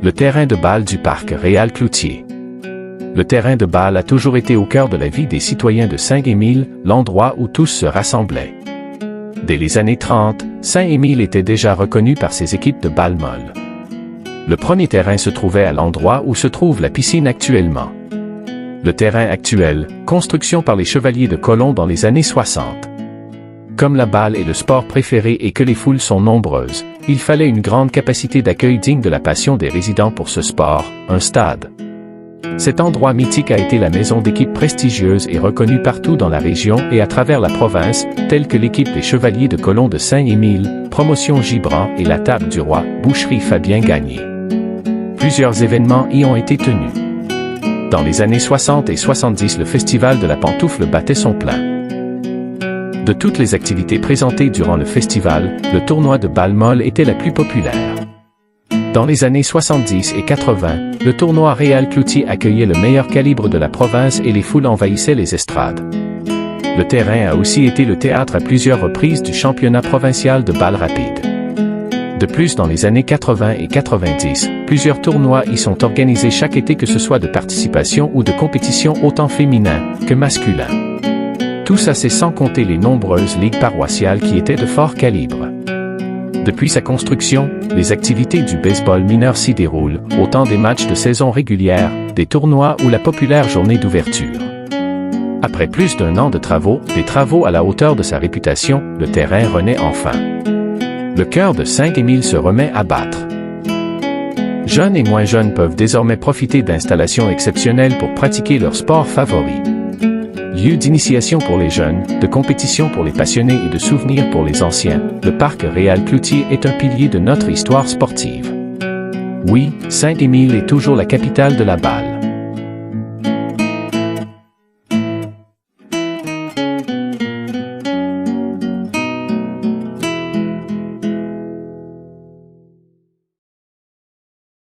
Le terrain de balle du parc Réal-Cloutier. Le terrain de balle a toujours été au cœur de la vie des citoyens de Saint-Émile, l'endroit où tous se rassemblaient. Dès les années 30, Saint-Émile était déjà reconnu par ses équipes de balle molle. Le premier terrain se trouvait à l'endroit où se trouve la piscine actuellement. Le terrain actuel, construction par les chevaliers de Colomb dans les années 60. Comme la balle est le sport préféré et que les foules sont nombreuses, il fallait une grande capacité d'accueil digne de la passion des résidents pour ce sport, un stade. Cet endroit mythique a été la maison d'équipes prestigieuses et reconnue partout dans la région et à travers la province, telles que l'équipe des Chevaliers de Colomb de Saint-Émile, Promotion Gibran et la Table du Roi, Boucherie Fabien Gagné. Plusieurs événements y ont été tenus. Dans les années 60 et 70, le festival de la pantoufle battait son plein. De toutes les activités présentées durant le festival, le tournoi de balle molle était la plus populaire. Dans les années 70 et 80, le tournoi Réal-Cloutier accueillait le meilleur calibre de la province et les foules envahissaient les estrades. Le terrain a aussi été le théâtre à plusieurs reprises du championnat provincial de balle rapide. De plus, dans les années 80 et 90, plusieurs tournois y sont organisés chaque été, que ce soit de participation ou de compétition autant féminin que masculin. Tout ça, c'est sans compter les nombreuses ligues paroissiales qui étaient de fort calibre. Depuis sa construction, les activités du baseball mineur s'y déroulent, autant des matchs de saison régulière, des tournois ou la populaire journée d'ouverture. Après plus d'1 an de travaux, des travaux à la hauteur de sa réputation, le terrain renaît enfin. Le cœur de Saint-Émile se remet à battre. Jeunes et moins jeunes peuvent désormais profiter d'installations exceptionnelles pour pratiquer leur sport favori. Lieu d'initiation pour les jeunes, de compétition pour les passionnés et de souvenirs pour les anciens, le parc Réal-Cloutier est un pilier de notre histoire sportive. Oui, Saint-Émile est toujours la capitale de la balle.